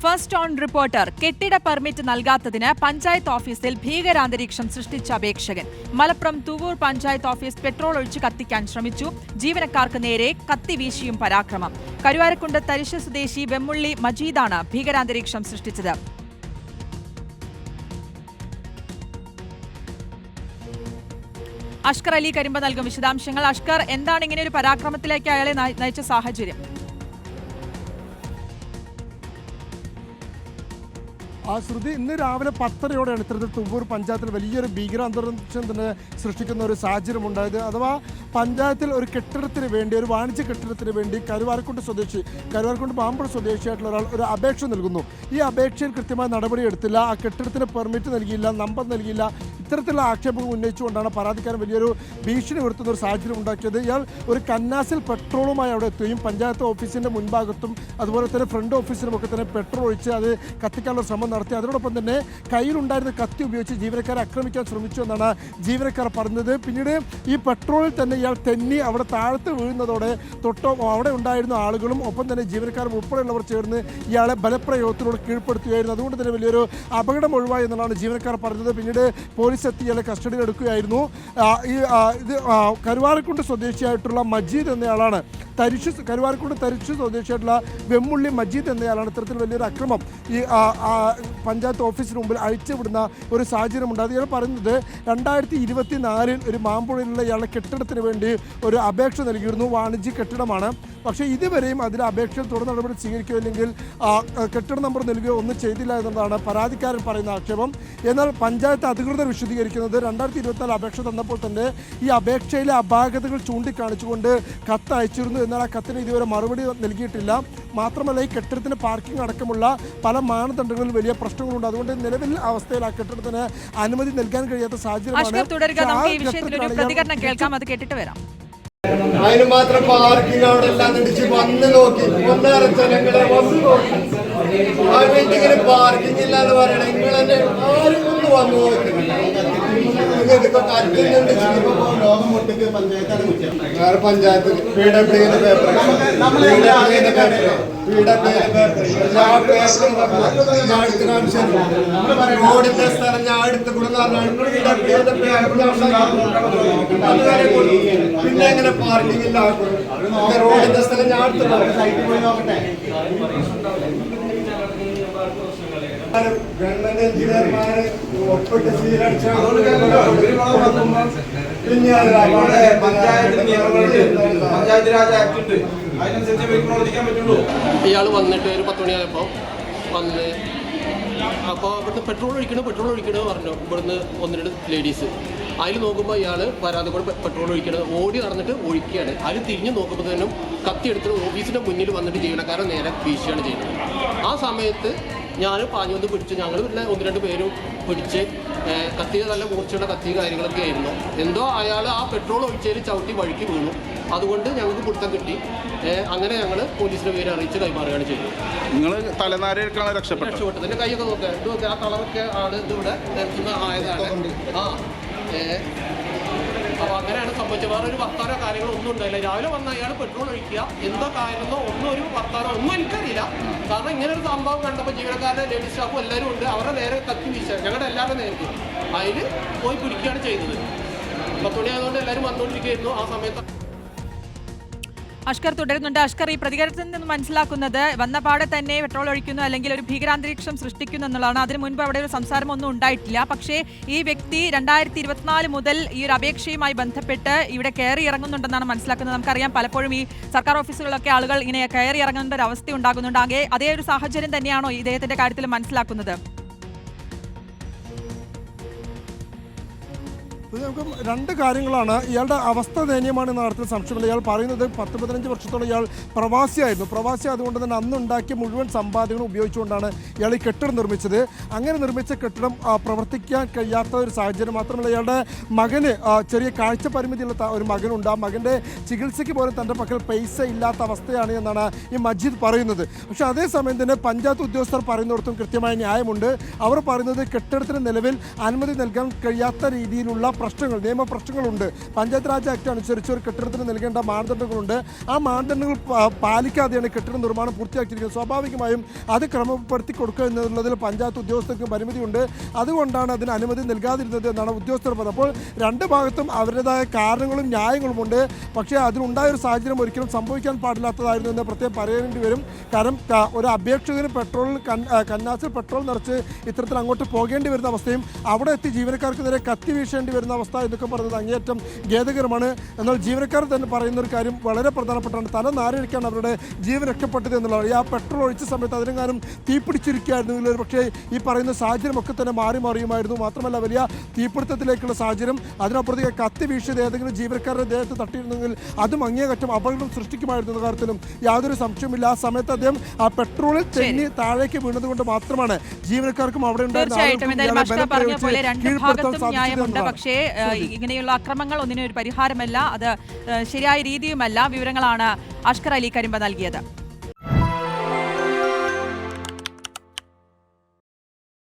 First on reporter കെട്ടിട permit നൽകാത്തതിന് panchayat ഓഫീസിൽ ഭീകരാന്തരീക്ഷം സൃഷ്ടിച്ച അപേക്ഷകൻ. മലപ്പുറം തൂവൂർ പഞ്ചായത്ത് ഓഫീസ് പെട്രോൾ ഒഴിച്ച് കത്തിക്കാൻ ശ്രമിച്ചു. ജീവനക്കാർക്ക് നേരെ കത്തിവീശിയും പരാക്രമം. കരുവാരക്കുണ്ട് തരിശ് സ്വദേശി വെമ്മുള്ളി മജീദാണ് ഭീകരാന്തരീക്ഷം സൃഷ്ടിച്ചത്. അഷ്കർ അലി കരിമ്പ നൽകും വിശദാംശങ്ങൾ. അഷ്കർ, എന്താണ് ഇങ്ങനെ ഒരു പരാക്രമത്തിലേക്ക് അയാളെ നയിച്ച സാഹചര്യം? ശ്രുതി, ഇന്ന് രാവിലെ 10:30യോടെയാണ് ഇത്തരത്തിൽ തുവ്വൂർ പഞ്ചായത്തിൽ വലിയൊരു ഭീകരാന്തരീക്ഷം തന്നെ സൃഷ്ടിക്കുന്ന ഒരു സാഹചര്യം ഉണ്ടായത്. അഥവാ പഞ്ചായത്തിൽ ഒരു കെട്ടിടത്തിന് വേണ്ടി, ഒരു വാണിജ്യ കെട്ടിടത്തിന് വേണ്ടി കരുവാരക്കുണ്ട് പാമ്പുഴ സ്വദേശിയായിട്ടുള്ള ഒരാൾ ഒരു അപേക്ഷ നൽകുന്നു. ഈ അപേക്ഷയിൽ കൃത്യമായ നടപടിയെടുത്തില്ല, ആ കെട്ടിടത്തിന് പെർമിറ്റ് നൽകിയില്ല, നമ്പർ നൽകിയില്ല. ഇത്തരത്തിലുള്ള ആക്ഷേപങ്ങൾ ഉന്നയിച്ചുകൊണ്ടാണ് പരാതിക്കാരൻ വലിയൊരു ഭീഷണി ഉയർത്തുന്ന ഒരു സാഹചര്യം ഉണ്ടാക്കിയത്. ഇയാൾ ഒരു കന്നാസിൽ പെട്രോളുമായി അവിടെ എത്തുകയും പഞ്ചായത്ത് ഓഫീസിൻ്റെ മുൻഭാഗത്തും അതുപോലെ തന്നെ ഫ്രണ്ട് ഓഫീസിലുമൊക്കെ തന്നെ പെട്രോൾ ഒഴിച്ച് അത് കത്തിക്കാനുള്ള ശ്രമം നടത്തി. അതിനോടൊപ്പം തന്നെ കയ്യിലുണ്ടായിരുന്ന കത്തി ഉപയോഗിച്ച് ജീവനക്കാരെ ആക്രമിക്കാൻ ശ്രമിച്ചു എന്നാണ് ജീവനക്കാർ പറഞ്ഞത്. പിന്നീട് ഈ പെട്രോളിൽ തന്നെ ഇയാൾ തെന്നി അവിടെ താഴത്ത് വീഴുന്നതോടെ അവിടെ ഉണ്ടായിരുന്ന ആളുകളും ഒപ്പം തന്നെ ജീവനക്കാരും ഉൾപ്പെടെയുള്ളവർ ചേർന്ന് ഇയാളെ ബലപ്രയോഗത്തിലൂടെ കീഴ്പ്പെടുത്തുകയായിരുന്നു. അതുകൊണ്ട് തന്നെ വലിയൊരു അപകടം ഒഴിവായി എന്നുള്ളതാണ് ജീവനക്കാർ പറഞ്ഞത്. പിന്നീട് പോലീസ് എത്തി ഇയാളെ കസ്റ്റഡിയിൽ എടുക്കുകയായിരുന്നു. ഇത് കരുവാരക്കുണ്ട് സ്വദേശിയായിട്ടുള്ള മജീദ് എന്നയാളാണ്. കരുവാരക്കുണ്ട് തരിശ് സ്വദേശിയായിട്ടുള്ള വെമ്മുള്ളി മജീദ് എന്നയാളാണ് ഇത്തരത്തിൽ വലിയൊരു അക്രമം ഈ പഞ്ചായത്ത് ഓഫീസിന് മുമ്പിൽ അഴിച്ചുവിടുന്ന ഒരു സാഹചര്യം ഉണ്ട്. ഇയാൾ പറയുന്നത് 2024 ഒരു മാമ്പുഴയിലുള്ള ഇയാളുടെ കെട്ടിടത്തിന് വേണ്ടി ഒരു അപേക്ഷ നൽകിയിരുന്നു. വാണിജ്യ കെട്ടിടമാണ്. പക്ഷേ ഇതുവരെയും അതിൽ അപേക്ഷയിൽ തുടർ നടപടി സ്വീകരിക്കുകയോ അല്ലെങ്കിൽ കെട്ടിട നമ്പർ നൽകുകയോ ഒന്നും ചെയ്തില്ല എന്നതാണ് പരാതിക്കാരൻ പറയുന്ന ആക്ഷേപം. എന്നാൽ പഞ്ചായത്ത് അധികൃതർ വിശദീകരിക്കുന്നത് 2024 അപേക്ഷ തന്നപ്പോൾ തന്നെ ഈ അപേക്ഷയിലെ അപാകതകൾ ചൂണ്ടിക്കാണിച്ചുകൊണ്ട് കത്ത് അയച്ചിരുന്നു. എന്നാൽ ആ കത്തിന് ഇതുവരെ മറുപടി നൽകിയിട്ടില്ല. മാത്രമല്ല ഈ കെട്ടിടത്തിന് പാർക്കിംഗ് അടക്കമുള്ള പല മാനദണ്ഡങ്ങളിൽ വലിയ പ്രശ്നങ്ങളുണ്ട്. അതുകൊണ്ട് നിലവിൽ അവസ്ഥയിൽ ആ കെട്ടിടത്തിന് അനുമതി നൽകാൻ കഴിയാത്ത സാഹചര്യമാണ്. അതിന് മാത്രം പാർക്കിംഗ് അവിടെ എല്ലാം ഇടിച്ച് വന്ന് നോക്കി ഒന്നേറെ ജനങ്ങളെ വന്ന് നോക്കി ആ വീട്ടിങ്ങനെ പാർക്കിംഗ് ഇല്ല എന്ന് പറയണേ. നിങ്ങൾ തന്നെ ആരും ഒന്ന് വന്നു നോക്കി പഞ്ചായത്ത് PWന്റെ പേപ്പർ റോഡിന്റെ സ്ഥലം ഞാൻ എടുത്ത് പിന്നെ എങ്ങനെ പാർക്കിംഗ് ഇല്ല റോഡിന്റെ സ്ഥലം ഞാൻ എടുത്ത് ഗവൺമെന്റ് എഞ്ചിനീയർമാര് ഒപ്പിട്ട് സീലടിച്ച പഞ്ചായത്ത് രാജ് ആക്ട് ഉണ്ട്, അതിനനുസരിച്ച് പറ്റുള്ളൂ. ഇയാൾ വന്നിട്ട് ഒരു 10 മണിയായപ്പോൾ വന്ന് അപ്പോൾ ഇവിടുന്ന് പെട്രോൾ ഒഴിക്കണോ പറഞ്ഞു. ഇവിടുന്ന് 1-2 ലേഡീസ് അതിൽ നോക്കുമ്പോൾ ഇയാൾ വരാതെ കൂടെ പെട്രോൾ ഒഴിക്കണത് ഓടി നടന്നിട്ട് ഒഴിക്കുകയാണ്. അതിൽ തിരിഞ്ഞ് നോക്കുമ്പോഴത്തേനും കത്തിയെടുത്തിട്ട് ഓഫീസിൻ്റെ മുന്നിൽ വന്നിട്ട് ജീവനക്കാരൻ നേരെ വീശുകയാണ് ചെയ്യുന്നത്. ആ സമയത്ത് ഞാൻ പാഞ്ഞു വന്ന് പിടിച്ച്, ഞങ്ങൾ പിന്നെ 1-2 പേരും പിടിച്ച് കത്തി നല്ല മൂർച്ചയുള്ള കത്തി കാര്യങ്ങളൊക്കെ ആയിരുന്നു. എന്തോ അയാൾ ആ പെട്രോൾ ഒഴിച്ചതിൽ ചവിട്ടി വഴിക്ക് വീണു. അതുകൊണ്ട് ഞങ്ങൾക്ക് പിടുത്തം കിട്ടി. അങ്ങനെ ഞങ്ങൾ പോലീസിൻ്റെ പേര് അറിയിച്ച് കൈമാറുകയാണ് ചെയ്തത്. നിങ്ങൾ തലനാരിഴക്കാണ് രക്ഷപ്പെട്ടത്. എൻ്റെ കൈയൊക്കെ നോക്കുക, ആ കളറൊക്കെ ആണ് ഇതിവിടെ ആയതാണ്. അപ്പോൾ അങ്ങനെയാണ് സംഭവിച്ചത്. വേറെ ഒരു വർത്താനോ കാര്യങ്ങളോ ഒന്നും ഉണ്ടായില്ല. രാവിലെ വന്ന അയാൾ പെട്രോൾ ഒഴിക്കുക, എന്തോ കാര്യമോ ഒന്നും ഒരു വർത്താനോ ഒന്നും എനിക്കറിയില്ല. കാരണം ഇങ്ങനെ ഒരു സംഭവം കണ്ടപ്പോൾ ജീവനക്കാരുടെ ലേഡീസ് സ്റ്റാഫും എല്ലാവരും ഉണ്ട്. അവരുടെ നേരെ കത്തി വീശ ഞങ്ങളുടെ എല്ലാവരുടെ നേരത്തെ അതിൽ പോയി പിടിക്കുകയാണ് ചെയ്തത്. 10 മണിയായതുകൊണ്ട് എല്ലാവരും വന്നുകൊണ്ടിരിക്കുകയായിരുന്നു ആ സമയത്ത്. അഷ്കർ തുടരുന്നുണ്ട്. അഷ്കർ, ഈ പ്രതികരണത്തിൽ നിന്ന് മനസ്സിലാക്കുന്നത് വന്നപാടെ തന്നെ പെട്രോൾ ഒഴിക്കുന്നു അല്ലെങ്കിൽ ഒരു ഭീകരാന്തരീക്ഷം സൃഷ്ടിക്കുന്നു എന്നുള്ളതാണ്. അതിനു മുൻപ് അവിടെ ഒരു സംസാരമൊന്നും ഉണ്ടായിട്ടില്ല. പക്ഷേ ഈ വ്യക്തി 2024 മുതൽ ഈ ഒരു അപേക്ഷയുമായി ബന്ധപ്പെട്ട് ഇവിടെ കയറി ഇറങ്ങുന്നുണ്ടെന്നാണ് മനസ്സിലാക്കുന്നത്. നമുക്കറിയാം പലപ്പോഴും ഈ സർക്കാർ ഓഫീസുകളിലൊക്കെ ആളുകൾ ഇങ്ങനെ കയറി ഇറങ്ങേണ്ട ഒരു അവസ്ഥ ഉണ്ടാകുന്നുണ്ട്. അതേ ഒരു സാഹചര്യം തന്നെയാണോ ഇദ്ദേഹത്തിന്റെ കാര്യത്തിൽ മനസ്സിലാക്കുന്നത്? നമുക്ക് 2 കാര്യങ്ങളാണ്. ഇയാളുടെ അവസ്ഥ ദയനീയമാണ് എന്ന കാര്യത്തിൽ സംശയമില്ല. ഇയാൾ പറയുന്നത് 10-15 വർഷത്തോളം ഇയാൾ പ്രവാസി അതുകൊണ്ട് തന്നെ അന്നുണ്ടാക്കിയ മുഴുവൻ സമ്പാദ്യങ്ങളും ഉപയോഗിച്ചുകൊണ്ടാണ് ഇയാൾ ഈ കെട്ടിടം നിർമ്മിച്ചത്. അങ്ങനെ നിർമ്മിച്ച കെട്ടിടം പ്രവർത്തിക്കാൻ കഴിയാത്ത ഒരു സാഹചര്യം. മാത്രമല്ല ഇയാളുടെ മകന് ചെറിയ കാഴ്ച പരിമിതിയുള്ള ഒരു മകനുണ്ട്. ആ മകൻ്റെ ചികിത്സയ്ക്ക് പോലും തൻ്റെ പക്കൽ പൈസ ഇല്ലാത്ത അവസ്ഥയാണ് എന്നാണ് ഈ മജീദ് പറയുന്നത്. പക്ഷേ അതേസമയം തന്നെ പഞ്ചായത്ത് ഉദ്യോഗസ്ഥർ പറയുന്നിടത്തും കൃത്യമായ ന്യായമുണ്ട്. അവർ പറയുന്നത് കെട്ടിടത്തിന് നിലവിൽ അനുമതി നൽകാൻ കഴിയാത്ത രീതിയിലുള്ള പ്രശ്നങ്ങൾ നിയമ പ്രശ്നങ്ങളുണ്ട്. പഞ്ചായത്ത് രാജ് ആക്ട് അനുസരിച്ച് ഒരു കെട്ടിടത്തിന് നൽകേണ്ട മാനദണ്ഡങ്ങളുണ്ട്. ആ മാനദണ്ഡങ്ങൾ പാലിക്കാതെയാണ് കെട്ടിട നിർമ്മാണം പൂർത്തിയാക്കിയിരിക്കുന്നത്. സ്വാഭാവികമായും അത് ക്രമപ്പെടുത്തി കൊടുക്കുക എന്നുള്ളതിൽ പഞ്ചായത്ത് ഉദ്യോഗസ്ഥർക്ക് പരിമിതിയുണ്ട്. അതുകൊണ്ടാണ് അതിന് അനുമതി നൽകാതിരുന്നത് എന്നാണ് ഉദ്യോഗസ്ഥർ പറഞ്ഞത്. അപ്പോൾ രണ്ട് ഭാഗത്തും അവരുടേതായ കാരണങ്ങളും ന്യായങ്ങളുമുണ്ട്. പക്ഷേ അതിലുണ്ടായ ഒരു സാഹചര്യം ഒരിക്കലും സംഭവിക്കാൻ പാടില്ലാത്തതായിരുന്നു എന്ന് പ്രത്യേകം പറയേണ്ടി വരും. കാരണം ഒരു അപേക്ഷകന് പെട്രോളിൽ കന്നാസിൽ പെട്രോൾ നിറച്ച് ഇത്തരത്തിൽ അങ്ങോട്ട് പോകേണ്ടി വരുന്ന അവസ്ഥയും അവിടെ എത്തി ജീവനക്കാർക്ക് നേരെ കത്തി വീശേണ്ടി വരുന്ന അവസ്ഥ എന്നൊക്കെ പറയുന്നത് അങ്ങേയറ്റം ഖേദകരമാണ്. എന്നാൽ ജീവനക്കാർ തന്നെ പറയുന്ന ഒരു കാര്യം വളരെ പ്രധാനപ്പെട്ടാണ്. തല നാരഴിക്കാണ് അവരുടെ ജീവൻ രക്ഷപ്പെട്ടത് എന്നുള്ളത്. ആ പെട്രോൾ ഒഴിച്ച സമയത്ത് അതിനെങ്ങാനും തീപിടിച്ചിരിക്കുകയായിരുന്നു. പക്ഷേ ഈ പറയുന്ന സാഹചര്യമൊക്കെ തന്നെ മാറിയുമായിരുന്നു. മാത്രമല്ല വലിയ തീപിടുത്തത്തിലേക്കുള്ള സാഹചര്യം, അതിനപ്പുറത്തേക്ക് കത്തി വീശിയത് ഏതെങ്കിലും ജീവനക്കാരുടെ ദേഹത്ത് തട്ടിയിരുന്നെങ്കിൽ അതും അങ്ങേയറ്റം അപകടം സൃഷ്ടിക്കുമായിരുന്നു എന്ന കാര്യത്തിലും യാതൊരു സംശയമില്ല. ആ സമയത്ത് അദ്ദേഹം ആ പെട്രോളിൽ തെന്നി താഴേക്ക് വീണതുകൊണ്ട് മാത്രമാണ് ജീവനക്കാർക്കും അവിടെ തീർച്ചയായിട്ടും എന്തായാലും അഷ്ക പറഞ്ഞ പോലെ രണ്ട് ഭാഗത്തും ന്യായമുണ്ട്. പക്ഷേ ഇങ്ങനെയുള്ള അക്രമങ്ങൾ ഒന്നിനും ഒരു പരിഹാരമല്ല, അത് ശരിയായ രീതിയുമല്ല. വിവരങ്ങളാണ് അഷ്കർ അലി കരിമ്പ നൽകിയത്.